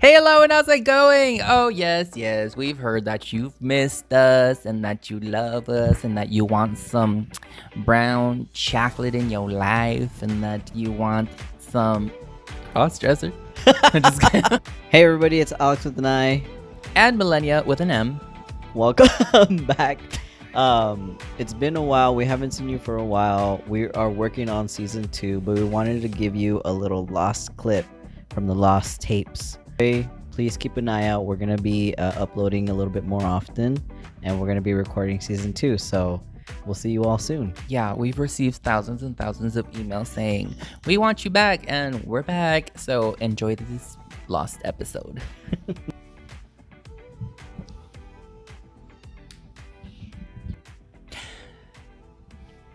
Hey, hello, and how's it going? Oh, yes, we've heard that you've missed us and that you love us and that you want some brown chocolate in your life and that you want some stressor. Just kidding. Hey everybody, it's Alix with an I. And Millenia with an M. Welcome back. It's been a while. We haven't seen you for a while. We are working on season 2, but we wanted to give you a little lost clip from the lost tapes. Please keep an eye out. We're going to be uploading a little bit more often, and we're going to be recording season 2. So we'll see you all soon. Yeah, we've received thousands and thousands of emails saying, we want you back, and we're back. So enjoy this lost episode.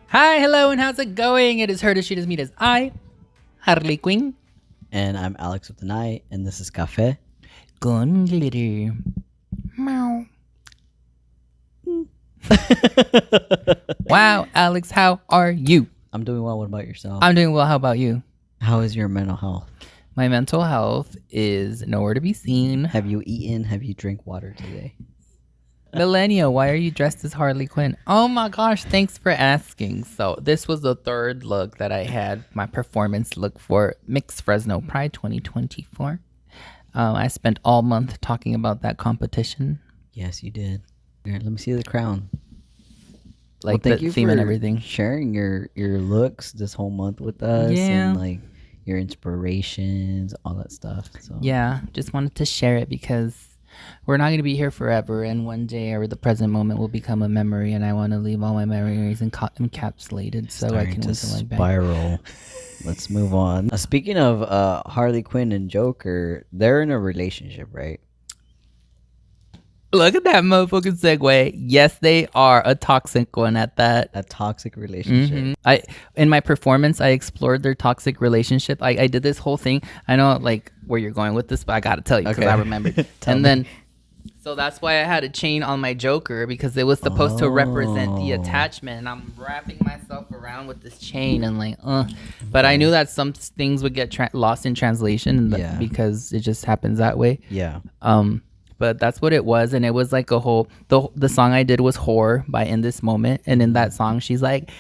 Hi, hello, and how's it going? It is her that she does meet as I, Harley Quinn. And I'm Alix with an I, and this is Cafe. Con glitter. Meow. Wow, Alix, how are you? I'm doing well. What about yourself? I'm doing well. How about you? How is your mental health? My mental health is nowhere to be seen. Have you eaten? Have you drank water today? Millenia, why are you dressed as Harley Quinn? Oh my gosh, thanks for asking. So this was the third look that I had, my performance look for Mix Fresno Pride 2024. I spent all month talking about that competition. Yes, you did. Here, let me see the crown. Like the theme and everything. Sharing your looks this whole month with us. Yeah. And like your inspirations, all that stuff. So Yeah, just wanted to share it because we're not going to be here forever, and one day or the present moment will become a memory, and I want to leave all my memories encapsulated so I can whistle like back. Spiral. Let's move on. Speaking of Harley Quinn and Joker, they're in a relationship, right? Look at that motherfucking segue. Yes, they are a toxic one at that. A toxic relationship. In my performance, I explored their toxic relationship. I did this whole thing. I know like where you're going with this, but I gotta tell you because I remembered. So that's why I had a chain on my Joker, because it was supposed to represent the attachment, and I'm wrapping myself around with this chain and like, But I knew that some things would get lost in translation because it just happens that way. Yeah. But that's what it was, and it was like a whole. The song I did was "Whore" by In This Moment, and in that song, she's like,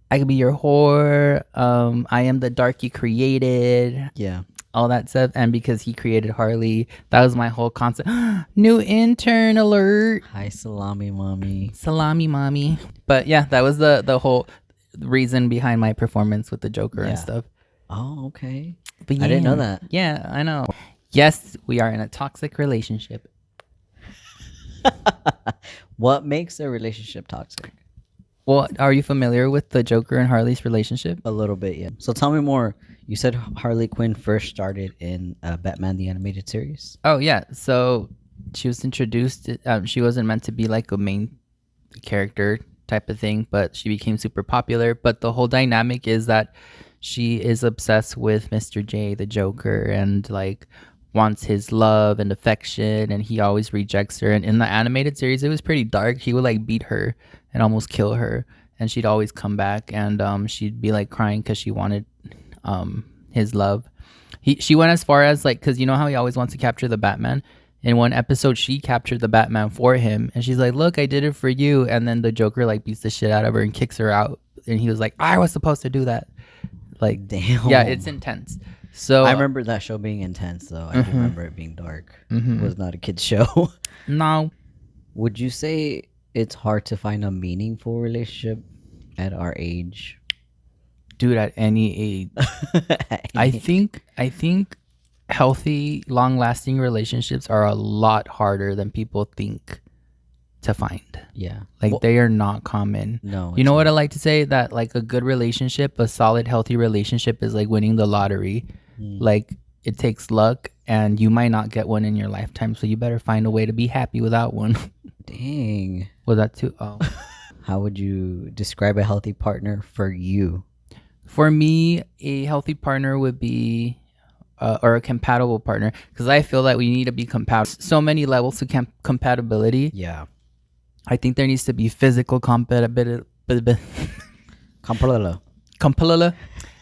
"I could be your whore. I am the dark you created." Yeah. All that stuff, and because he created Harley, that was my whole concept. New intern alert! Hi, salami mommy. Salami mommy. But yeah, that was the whole reason behind my performance with the Joker and stuff. Oh, okay. But I didn't know that. Yeah, I know. Yes, we are in a toxic relationship. What makes a relationship toxic? Well, are you familiar with the Joker and Harley's relationship? A little bit, yeah. So tell me more. You said Harley Quinn first started in Batman the Animated Series? Oh, yeah. So she was introduced. She wasn't meant to be like a main character type of thing, but she became super popular. But the whole dynamic is that she is obsessed with Mr. J, the Joker, and like wants his love and affection, and he always rejects her. And in the animated series, it was pretty dark. He would like beat her and almost kill her, and she'd always come back, and she'd be like crying because she wanted his love. She went as far as like, because you know how he always wants to capture the Batman. In one episode, she captured the Batman for him, and she's like, "Look, I did it for you." And then the Joker like beats the shit out of her and kicks her out, and he was like, "I was supposed to do that." Like, damn. Yeah, it's intense. So I remember that show being intense, though. I do remember it being dark. It was not a kid's show. No. Would you say it's hard to find a meaningful relationship at our age? Dude, at any age. I think healthy, long-lasting relationships are a lot harder than people think to find. Yeah. Like, they are not common. No. You know what I like to say? That like a good relationship, a solid, healthy relationship is like winning the lottery. Like, it takes luck, and you might not get one in your lifetime, so you better find a way to be happy without one. Dang. Was that too? Oh. How would you describe a healthy partner for you? For me, a healthy partner would be, or a compatible partner, because I feel that we need to be compatible. So many levels to compatibility. Yeah. I think there needs to be physical compatibility. Compatibility.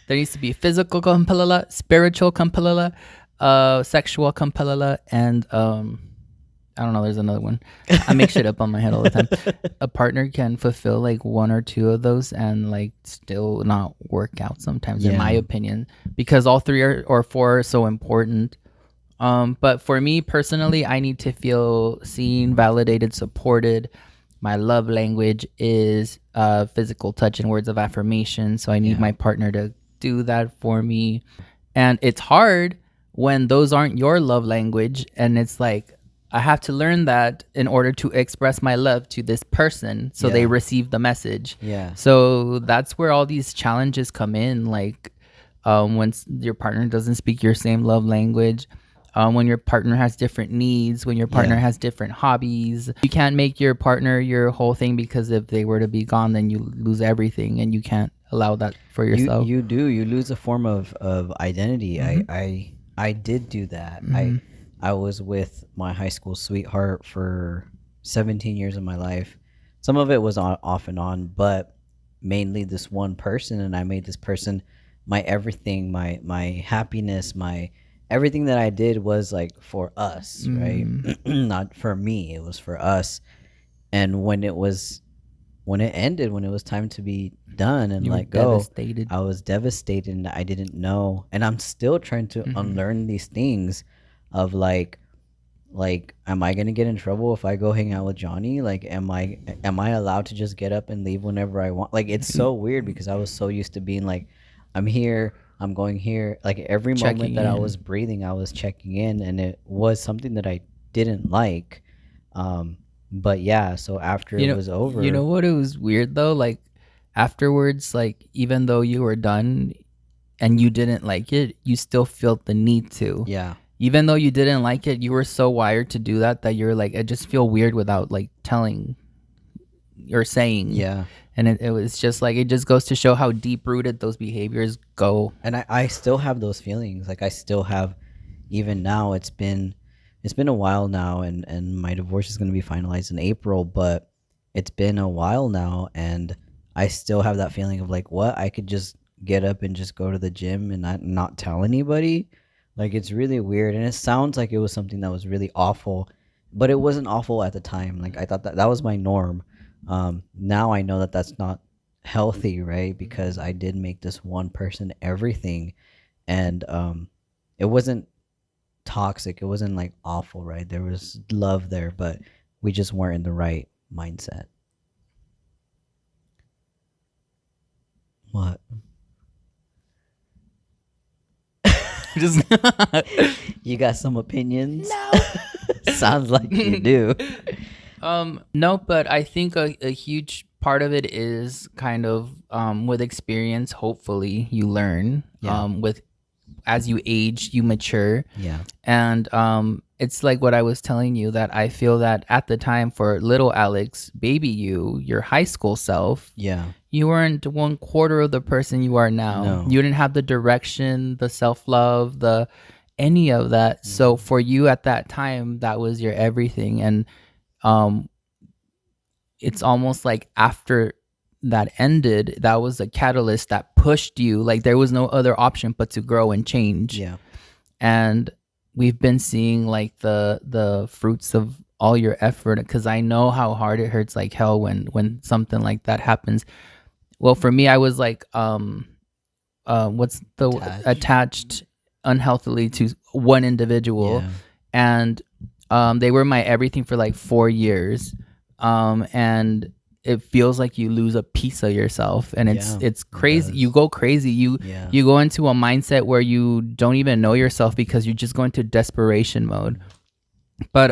There needs to be physical compatibility, spiritual compatibility, sexual compella, and I don't know, there's another one. I make shit up on my head all the time. A partner can fulfill like one or two of those and like still not work out sometimes, in my Yeah. opinion, because all three or four are so important. But for me personally, I need to feel seen, validated, supported. My love language is physical touch and words of affirmation. So I need Yeah. my partner to do that for me. And it's hard when those aren't your love language. And it's like, I have to learn that in order to express my love to this person so they Yeah. receive the message. Yeah. So that's where all these challenges come in. Like when your partner doesn't speak your same love language, when your partner has different needs, when your partner Yeah. has different hobbies. You can't make your partner your whole thing, because if they were to be gone, then you lose everything, and you can't allow that for yourself. You lose a form of identity. Mhm. I did do that. Mhm. I was with my high school sweetheart for 17 years of my life. Some of it was off and on, but mainly this one person, and I made this person my everything, my happiness, my everything that I did was like for us, right? Mm. Not for me. It was for us. And when it ended, when it was time to be done and You were let go, devastated. I was devastated and I didn't know. And I'm still trying to Mhm. unlearn these things of like am I gonna get in trouble if I go hang out with Johnny? Like am I allowed to just get up and leave whenever I want? Like it's so weird because I was so used to being like, I'm here, I'm going here. Like every moment Checking that I was in. breathing, I was checking in, and it was something that I didn't like. Um, but yeah, so after it was You know over, what? It was weird though. Like afterwards, like even though you were done and you didn't like it, you still felt the need to. yeah, Even though you didn't like it, you were so wired to do that that you're like, I just feel weird without like telling or saying. yeah. And it was just like, it just goes to show how deep rooted those behaviors go. And I still have those feelings. Like I still have, even now. It's been a while now, and my divorce is going to be finalized in April. But it's been a while now, and I still have that feeling of like, what, I could just get up and just go to the gym and not tell anybody. Like it's really weird, and it sounds like it was something that was really awful, but it wasn't awful at the time. Like I thought that was my norm. Now I know that that's not healthy, right? Because I did make this one person everything, and it wasn't toxic. It wasn't like awful, right? There was love there, but we just weren't in the right mindset. What? Just You got some opinions? no. Sounds like you do. No, but I think a huge part of it is kind of with experience. Hopefully, you learn. Yeah. With as you age, you mature. Yeah. And it's like what I was telling you, that I feel that at the time for little Alex, baby you, your high school self, Yeah. you weren't 1/4 of the person you are now. No. You didn't have the direction, the self-love, the any of that. So for you at that time, that was your everything. And um it's almost like after that ended, that was a catalyst that pushed you. Like there was no other option but to grow and change. Yeah. And we've been seeing like the fruits of all your effort, because I know how hard it hurts like hell when something like that happens. Well, for me, I was like what's the attached unhealthily to one individual. Yeah. And they were my everything for like 4 years. And it feels like you lose a piece of yourself, and Yeah, it's it crazy. does. You go crazy. Yeah. You go into a mindset where you don't even know yourself, because you just go into desperation mode. But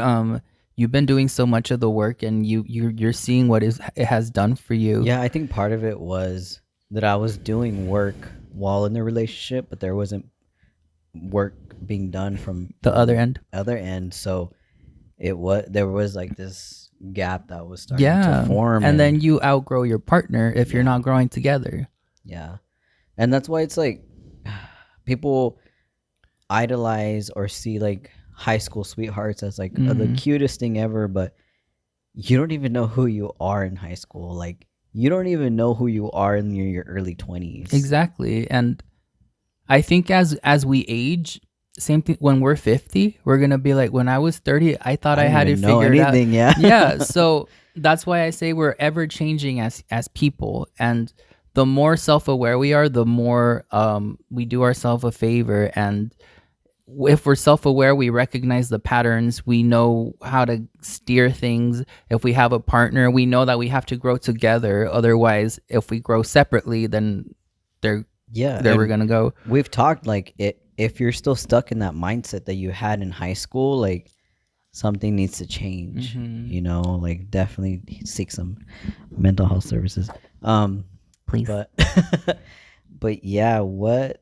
you've been doing so much of the work, and you're seeing what it has done for you. Yeah, I think part of it was that I was doing work while in the relationship, but there wasn't work being done from The other end. other end. So there was like this gap that was starting Yeah. to form, And then you outgrow your partner if you're not growing together. yeah, and that's why it's like people idolize or see like high school sweethearts as like the cutest thing ever, but you don't even know who you are in high school. Like you don't even know who you are in your early 20s. Exactly. And I think as we age, same thing when we're 50, we're gonna be like, when I was 30, I thought I I didn't had it even know figured out. anything. Yeah. Yeah, so that's why I say we're ever changing as people, and the more self-aware we are, the more we do ourselves a favor. And if we're self-aware, we recognize the patterns, we know how to steer things. If we have a partner, we know that we have to grow together. Otherwise, if we grow separately, then they're Yeah, there we're and gonna go. we've talked like if you're still stuck in that mindset that you had in high school, like something needs to change. Hmm. Like definitely seek some mental health services. Please. But but yeah, what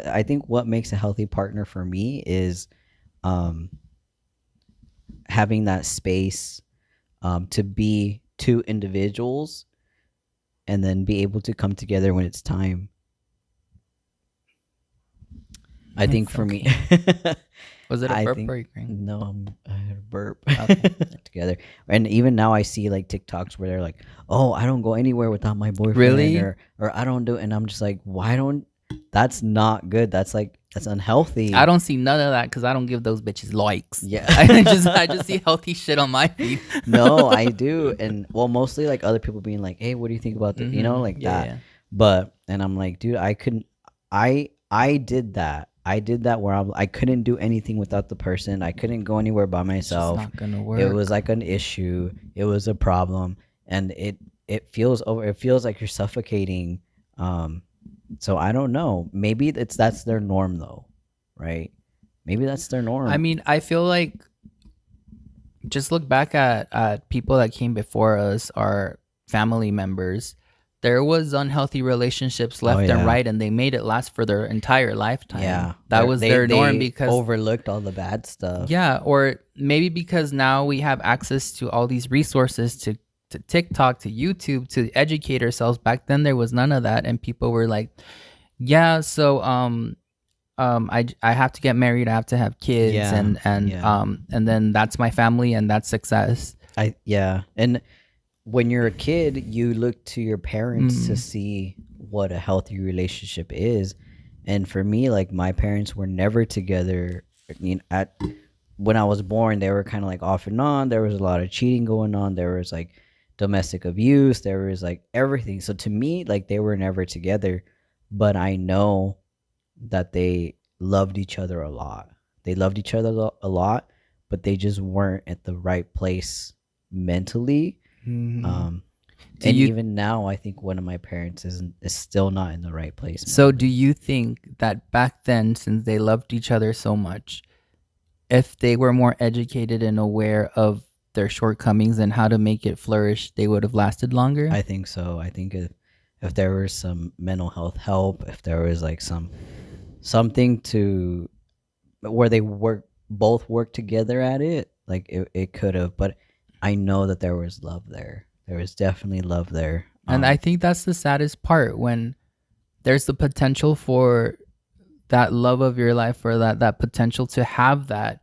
I think what makes a healthy partner for me is um having that space to be two individuals and then be able to come together when it's time. I think It's for me, okay. Was it a I burp think or a green? no, I had a burp Okay. together. And even now, I see like TikToks where they're like, "Oh, I don't go anywhere without my boyfriend," Really? or I don't do, and I'm just like, why don't? That's not good. That's like that's I unhealthy. don't see none of that because I don't give those bitches likes. Yeah. I just see healthy shit on my feed. No, I do, and well, mostly like other people being like, "Hey, what do you think about the?" Like Yeah, that. yeah. But and I'm like, dude, I couldn't. I did that. I did that where I couldn't do anything without the person. I couldn't go anywhere by It's just myself. not gonna It was work. like an issue. It was a problem, and it feels over. It feels like you're suffocating. Um, so I don't know. Maybe that's their norm though, right? Maybe that's their I norm. mean, I feel like just look back at people that came before us, our family members. There was unhealthy relationships Oh left and yeah. right, and they made it last for their entire lifetime. Yeah, That was their norm they because overlooked all the bad stuff. yeah, or maybe because now we have access to all these resources to TikTok, to YouTube, to educate ourselves. Back then there was none of that, and people were like, yeah, so I have to get married, I have to have kids, Yeah, yeah. and then that's my family and that's success. Yeah. And when you're a kid, you look to your parents to Mm. see what a healthy relationship is. And for me, like my parents were never together. I mean, at when I was born, they were kind of like off and on. There was a lot of cheating going on. There was like domestic abuse. There was like everything. So to me, like they were never together. But I know that they loved each other a lot. They loved each other a lot, but they just weren't at the right place mentally. Mhm. Um, Do and you even now, I think one of my parents is still not in the right place so do mentally. you think that back then, since they loved each other so much, if they were more educated and aware of their shortcomings and how to make it flourish, they would have lasted longer? I think so. I think if there was some mental health help, if there was like something to where they work together at it, like it could have. But I know that there was love there. There was definitely love there. And I think that's the saddest part, when there's the potential for that love of your life, or that potential to have that,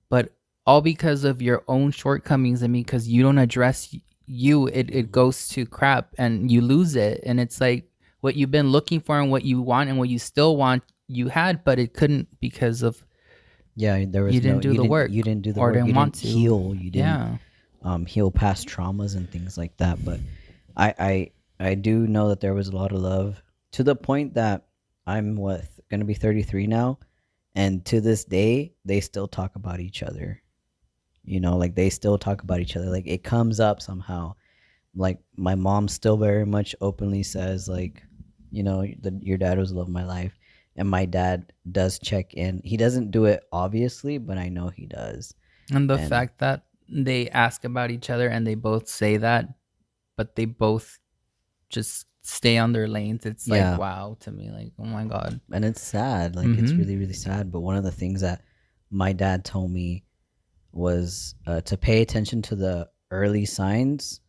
but all because of your own shortcomings, and because you don't address you, it goes to crap and you lose it. And it's like what you've been looking for and what you want and what you still want, you had, but it couldn't because of Yeah, there you was no didn't do the you work didn't do the or work. You didn't want didn't to. heal. You didn't Yeah. heal past traumas and things like that. But I do know that there was a lot of love to the point that I'm what gonna be 33 now, and to this day they still talk about each other. Like they still talk about each other. Like it comes up somehow. Like my mom still very much openly says like, your dad was the love of my life, and my dad does check in. He doesn't do it obviously, but I know he does. And the And fact that they ask about each other and they both say that, but they both just stay on their lanes, it's like yeah, wow to me, like oh my god. and it's sad. Like it's Mm-hmm. really really sad. But one of the things that my dad told me was to pay attention to the early signs,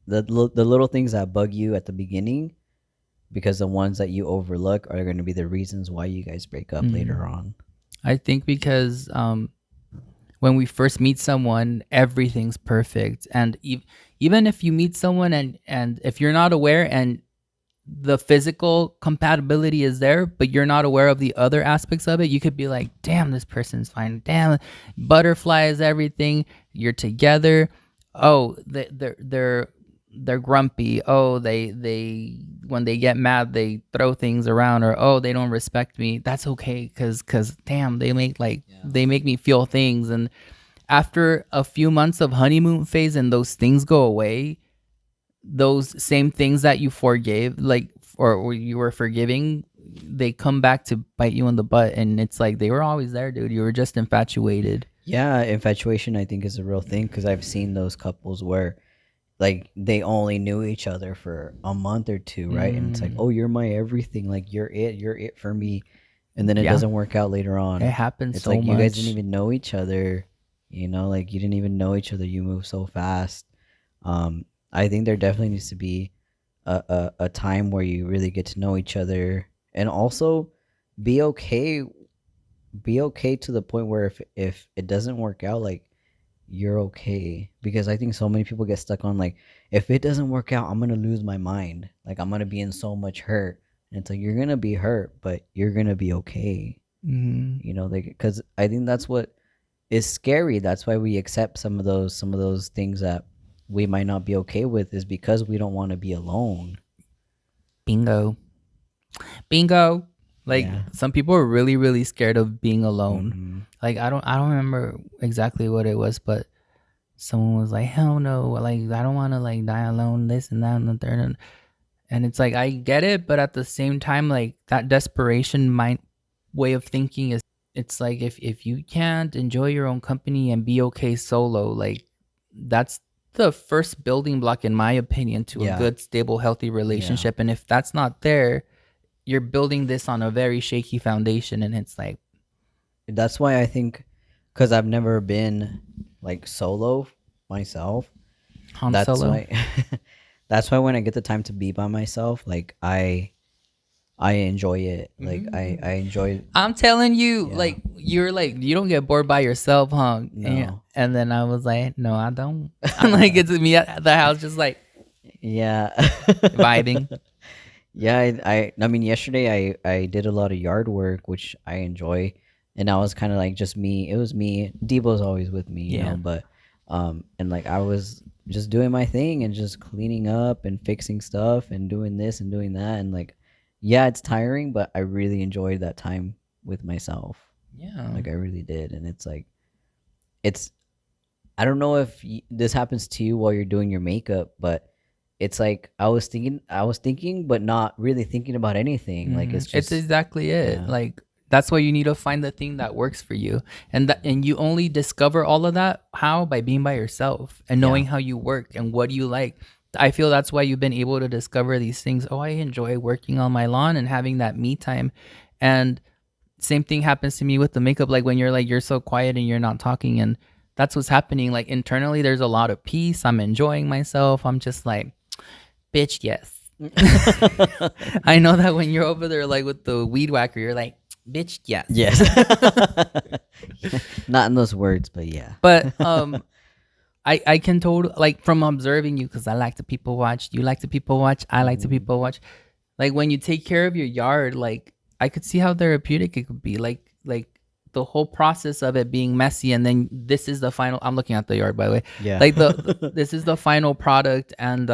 the little things that bug you at the beginning, because the ones that you overlook are going to be the reasons why you guys break up Mm. later on. I think because when we first meet someone, everything's perfect, and even if you meet someone and if you're not aware and the physical compatibility is there, but you're not aware of the other aspects of it. You could be like, damn, this person's fine. Damn, butterfly is everything. You're together. Oh, they're grumpy. Oh, they when they get mad, they throw things around, or oh, they don't respect me. That's okay, cause damn, they make me feel things. And after a few months of honeymoon phase and those things go away, those same things that you forgave, like, or you were forgiving, they come back to bite you in the butt. And it's like they were always there, dude. You were just infatuated. Yeah, infatuation I think is a real thing because I've seen those couples where like they only knew each other for a month or two, right? And it's like, oh, you're my everything, like you're it for me, and then it Yeah. doesn't work out later on. It happens It's so like much. you guys didn't even know each other, you know, like you didn't even know each other. You move so fast. I think there definitely needs to be a time where you really get to know each other, and also be okay to the point where if it doesn't work out, like you're okay. Because I think so many people get stuck on like, if it doesn't work out, I'm gonna lose my mind, like I'm gonna be in so much hurt. And it's like, you're gonna be hurt, but you're gonna be okay, you know, like, because I think that's what is scary. That's why we accept some of those things that we might not be okay with, is because we don't want to be alone. Bingo. Like, Yeah. some people are really, really scared of being alone. Mhm. Like, I don't remember exactly what it was, but someone was like, hell no, like I don't want to like die alone, this and that and the third. And it's like, I get it, but at the same time, like, that desperation mind way of thinking is, it's like, if you can't enjoy your own company and be okay solo, like, that's the first building block, in my opinion, to a Yeah. good, stable, healthy relationship. And if that's not there, you're building this on a very shaky foundation. And it's like, That's why I think, because I've never been like solo myself. Han That's Solo. why. That's why when I get the time to be by myself, like I enjoy it. Like I enjoy. I'm telling you, Yeah. like, you're like, you don't get bored by yourself, huh? No. And then I was like, no, I don't. I'm like, it's me at the house, just like Yeah. vibing. Yeah, I mean, yesterday I did a lot of yard work, which I enjoy, and I was kind of like just me. It was me. Debo's always with me, you Yeah. know, but and like I was just doing my thing and just cleaning up and fixing stuff and doing this and doing that, and like, yeah, it's tiring, but I really enjoyed that time with myself. Yeah. Like I really did, and it's like, it's, I don't know if this happens to you while you're doing your makeup, but it's like I was thinking, but not really thinking about anything. Like it's It's just, exactly it. yeah. Like, that's why you need to find the thing that works for you. And you only discover all of that how? By being by yourself and knowing how you work and what you like. I feel that's why you've been able to discover these things. Oh, I enjoy working on my lawn and having that me time. And same thing happens to me with the makeup. Like, when you're so quiet and you're not talking, and that's what's happening. Like, internally, there's a lot of peace. I'm enjoying myself. I'm just like, bitch, yes. I know that when you're over there, like, with the weed whacker, you're like, bitch, yes. Yes. Not in those words, but yeah. But I can totally, like, from observing you, because I like to people watch. You like to people watch. I like to people watch. Like, when you take care of your yard, like, I could see how therapeutic it could be. Like the whole process of it being messy, and then this is the final. I'm looking at the yard, by the way. Yeah. Like, this is the final product, and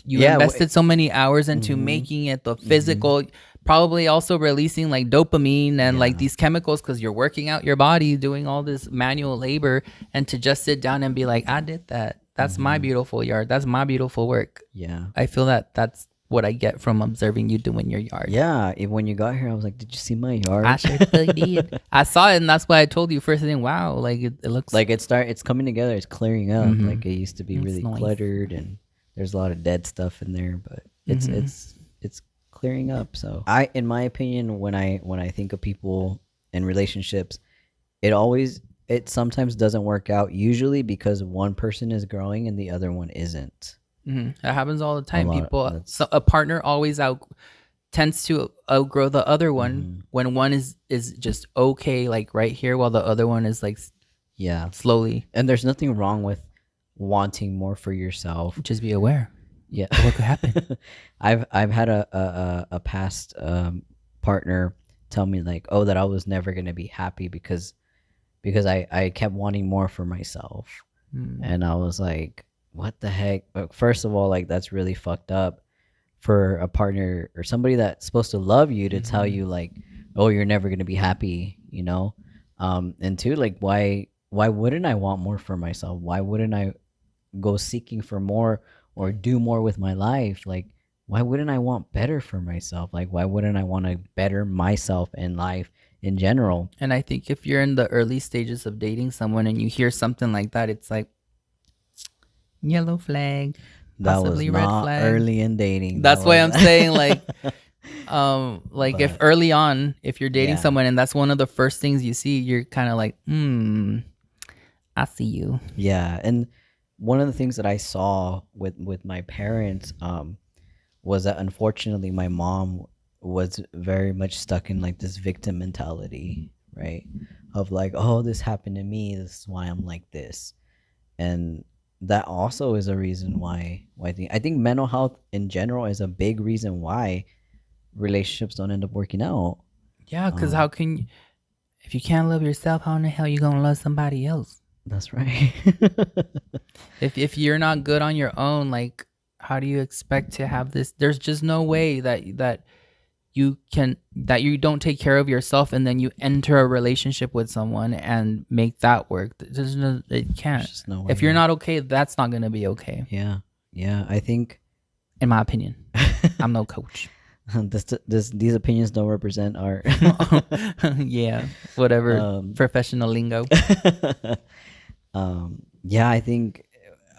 you Yeah, invested so many hours into making it, the physical, probably also releasing like dopamine and like these chemicals, because you're working out your body, doing all this manual labor, and to just sit down and be like, I did that. That's my beautiful yard. That's my beautiful work. Yeah. I feel that that's what I get from observing you doing your yard. Yeah. When you got here, I was like, did you see my yard? I sure did. I saw it, and that's why I told you first thing. Wow, like it looks like it's coming together. It's clearing up. Like it used to be It's really nice. cluttered, and there's a lot of dead stuff in there, but it's clearing up. So in my opinion, when I think of people and relationships, it sometimes doesn't work out, usually because one person is growing and the other one isn't. That happens all the time. lot. People, so a partner always tends to outgrow the other one when one is just okay, like right here, while the other one is like Yeah. slowly. And there's nothing wrong with wanting more for yourself. Just be aware. Yeah. What could happen? I've had a past partner tell me like, oh, that I was never gonna be happy because I kept wanting more for myself. Hmm. And I was like, what the heck? First of all, like that's really fucked up for a partner or somebody that's supposed to love you to tell you like, oh, you're never gonna be happy, you know? And two, like why wouldn't I want more for myself? Why wouldn't I go seeking for more or do more with my life? Like why wouldn't I want better for myself? Like why wouldn't I want to better myself in life in general? And I think if you're in the early stages of dating someone and you hear something like that, it's like yellow flag, That was possibly red not flag. early in dating. That That's why I'm was saying like if But early on, if you're dating yeah. someone and that's one of the first things you see, you're kind of like, I see you. Yeah, and one of the things that I saw with my parents was that unfortunately my mom was very much stuck in like this victim mentality, right? Of like, oh, this happened to me, this is why I'm like this. And that also is a reason why I think mental health in general is a big reason why relationships don't end up working out. Yeah, because Um, how can you, if you can't love yourself, how in the hell you gonna love somebody else? that's right. If you're not good on your own, like how do you expect to have this? There's just no way that you don't take care of yourself and then you enter a relationship with someone and make that work. There's no, it can't. There's just no way. If you're Yeah. not okay, that's not gonna be okay, Yeah, I think in my opinion. I'm no coach. these opinions don't represent our Yeah, whatever um, professional lingo. yeah, I think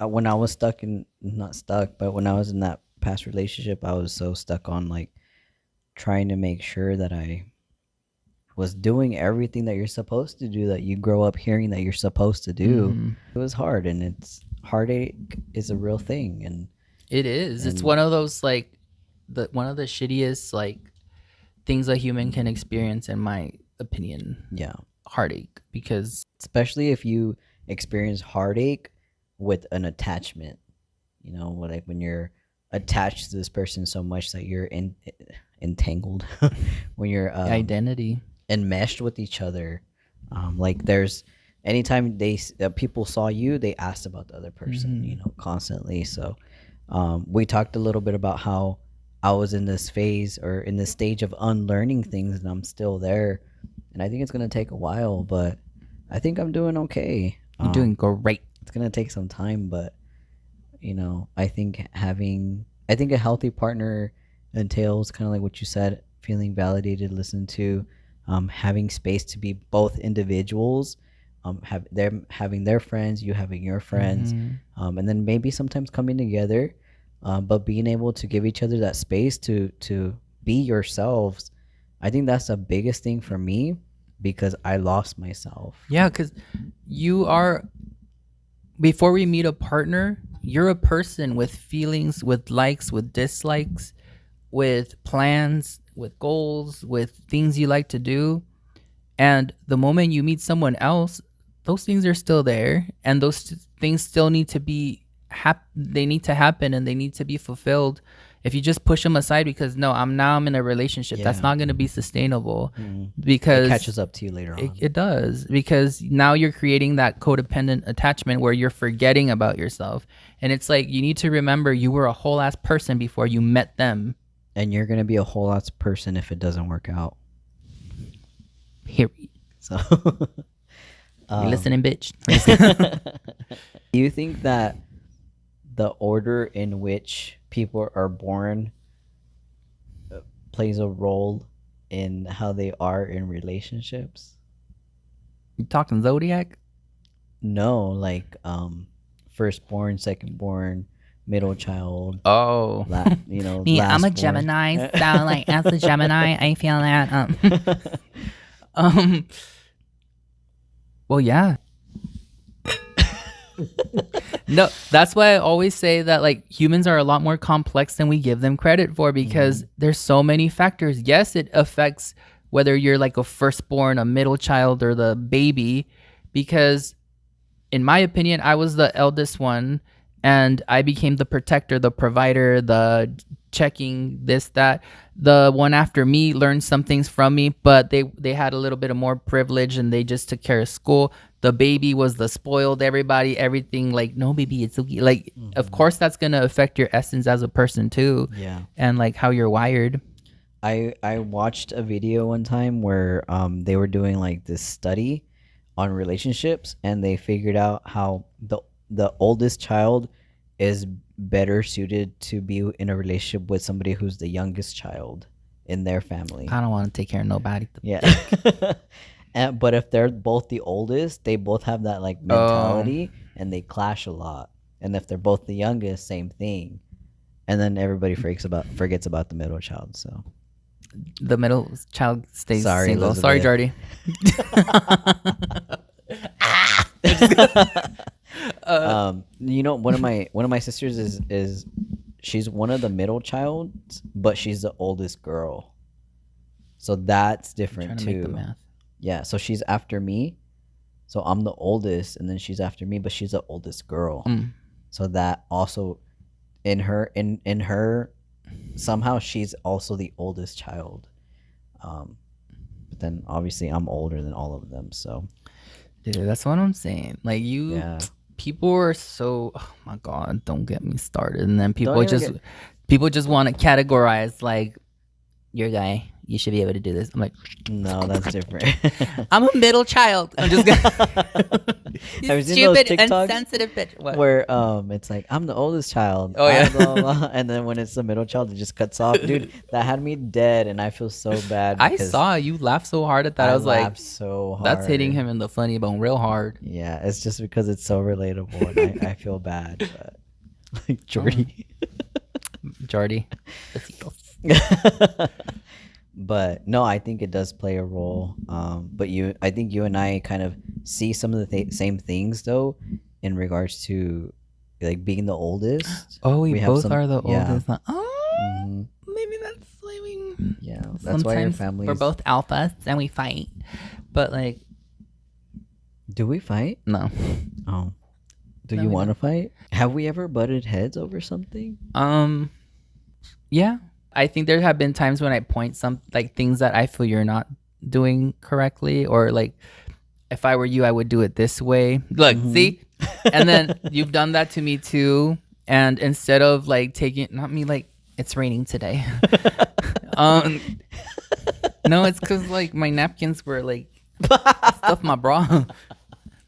when I was stuck in not stuck, but when I was in that past relationship, I was so stuck on like trying to make sure that I was doing everything that you're supposed to do, that you grow up hearing that you're supposed to do. Mhm. It was hard, and it's heartache is a real thing, and It is. It's and one of those like one of the shittiest like things a human can experience, in my opinion. yeah, Heartache, because especially if you experience heartache with an attachment, you know, like when you're attached to this person so much that you're entangled, when you're identity. enmeshed with each other. Like there's anytime people saw you, they asked about the other person, you know, constantly. So we talked a little bit about how I was in this phase or in this stage of unlearning things, and I'm still there. And I think it's gonna take a while, but I think I'm doing okay. You're doing great. It's gonna take some time, but you know, I think a healthy partner entails kind of like what you said, feeling validated, listened to, having space to be both individuals, have them having their friends, you having your friends, and then maybe sometimes coming together, but being able to give each other that space to be yourselves. I think that's the biggest thing for me because I lost myself. Yeah, because you are, before we meet a partner, you're a person with feelings, with likes, with dislikes, with plans, with goals, with things you like to do. And the moment you meet someone else, those things are still there, and those things still need to be they need to happen and they need to be fulfilled. If you just push them aside because no, I'm in a relationship, that's Yeah. not going to be sustainable, It because catches up to you later on. it does, because now you're creating that codependent attachment where you're forgetting about yourself. And it's like you need to remember you were a whole ass person before you met them. And you're gonna be a whole lot person if it doesn't work out. Period. So, You listening, bitch? do you think that the order in which people are born plays a role in how they are in relationships? You talking zodiac? No, like firstborn, secondborn, middle child, Oh, me, I'm a last born. Gemini. So like, as a Gemini, I feel that um well, yeah. No, that's why I always say that like humans are a lot more complex than we give them credit for, because there's so many factors. Yes, it affects whether you're like a firstborn, a middle child, or the baby, because in my opinion, I was the eldest one, and I became the protector, the provider, the checking this that. The one after me learned some things from me, but they had a little bit of more privilege and they just took care of school. The baby was the spoiled everybody, everything, like, no baby, it's okay. Like, of course that's gonna affect your essence as a person too, Yeah. and like how you're wired. I watched a video one time where they were doing like this study on relationships, and they figured out how the oldest child is better suited to be in a relationship with somebody who's the youngest child in their family. I don't want to take care of nobody. Yeah. But if they're both the oldest, they both have that like Oh, mentality, and they clash a lot. And if they're both the youngest, same thing. And then everybody forgets about the middle child. So the middle child stays Sorry, single. Sorry, Elizabeth. Jordy. You know, one of my sisters is she's one of the middle childs, but she's the oldest girl. So that's Trying different to make the too. math. Yeah, so she's after me. So I'm the oldest, and then she's after me, but she's the oldest girl. So that also in her somehow she's also the oldest child. But then obviously I'm older than all of them. So Dude, that's what I'm saying. Like, yeah. people are so, oh my God, don't get me started. And then Don't even people just want to categorize, like, you're a guy, you should be able to do this. I'm like, No, that's different. I'm a middle child. I'm just gonna Have you you seen those stupid, TikToks insensitive bitch. What? where it's like I'm the oldest child. Oh, yeah. blah, blah, blah, and then when it's the middle child, it just cuts off. Dude, that had me dead, and I feel so bad. I because saw you laugh so hard at that. I was like, laughed so hard. that's hitting him in the funny bone real hard. Yeah, it's just because it's so relatable, and I feel bad. But like Jordy. Jordy. But no, I think it does play a role. But I think you and I kind of see some of the same things though, in regards to like being the oldest. Oh, we have both some- are the yeah. oldest. Oh, Mhm. maybe that's why we. Yeah, that's why your Sometimes family. we're both alphas and we fight, but like, Do we fight? no. Oh, do No, you we want to fight? Have we ever butted heads over something? Yeah, I think there have been times when I point some like things that I feel you're not doing correctly, or like, if I were you, I would do it this way. Look, see, and then you've done that to me too. And instead of like taking, not me, like, it's raining today. No, it's because like my napkins were like stuff my bra.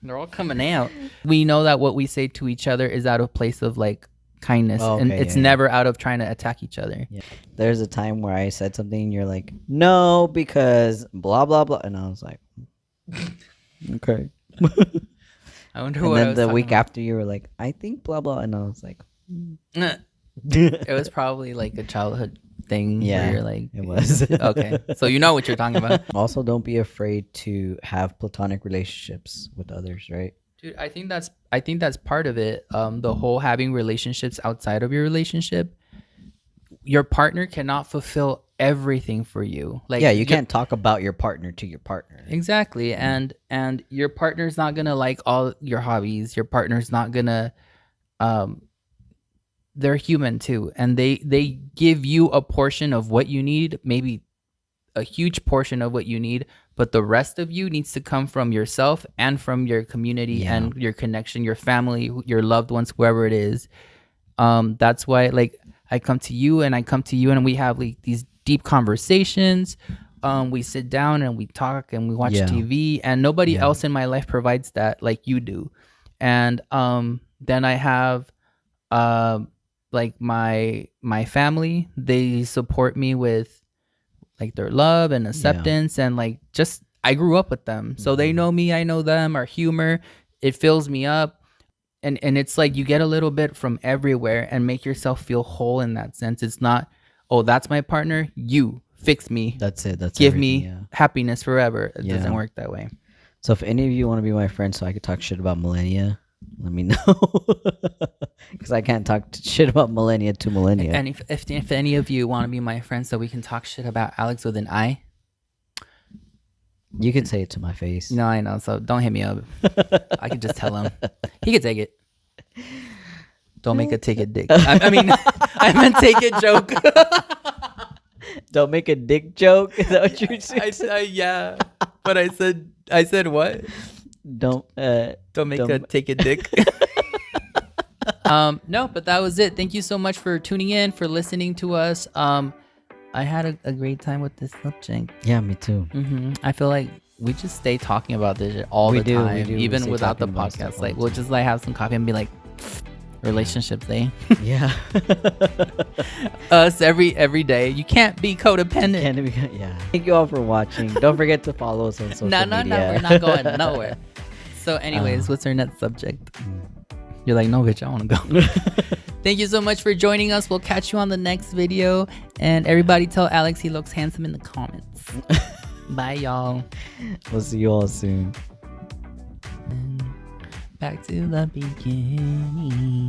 They're all coming out. We know that what we say to each other is out of place of like kindness, Oh, and okay, it's yeah, never out of trying to attack each other. Yeah. There's a time where I said something, and you're like, "No, because blah blah blah," and I was like, "Okay." I wonder And what I then was the talking week about. after, you were like, "I think blah blah," and I was like, It was probably like a childhood thing. Yeah, where you're like, it was. Okay, so you know what you're talking about. Also, don't be afraid to have platonic relationships with others, right? Dude, I think that's part of it. The whole having relationships outside of your relationship. Your partner cannot fulfill everything for you. Like, Yeah, you can't talk about your partner to your partner. Exactly. And your partner's not gonna like all your hobbies. Your partner's not gonna they're human too. And they give you a portion of what you need, maybe a huge portion of what you need, but the rest of you needs to come from yourself and from your community and your connection, your family, your loved ones, whoever it is. That's why, like, I come to you and we have like these deep conversations. We sit down and we talk and we watch TV, and nobody else in my life provides that like you do. And then I have like my family. They support me with like their love and acceptance, and like, just, I grew up with them, so they know me, I know them. Our humor, it fills me up, and it's like you get a little bit from everywhere and make yourself feel whole in that sense. It's not, oh, that's my partner, you fix me, That's it. That's give everything, me happiness forever. It doesn't work that way. So if any of you want to be my friend so I could talk shit about Millenia, let me know. Because I can't talk shit about Millenia to Millenia. And if any of you want to be my friend so we can talk shit about Alix with an I. You can say it to my face. No, I know, so don't hit me up. I could just tell him. He could take it. Don't make a take it dick. I mean, I meant take it joke. Don't make a dick joke. Is that what you're saying? Yeah, but I said what? Don't Make a take it dick. No, but that was it. Thank you so much for tuning in, for listening to us. I had a great time with this subject. Yeah, me too. I feel like we just stay talking about this shit all the time, even without the podcast. Like we'll just like have some coffee and be like, relationships, eh? Yeah. Us every day. You can't be codependent. Yeah. Thank you all for watching. Don't forget to follow us on social media. No, we're not going nowhere. So, anyways, what's our next subject? You're like, no, bitch, I want to go. Thank you so much for joining us. We'll catch you on the next video. And everybody tell Alex he looks handsome in the comments. Bye, y'all. We'll see you all soon. And back to the beginning.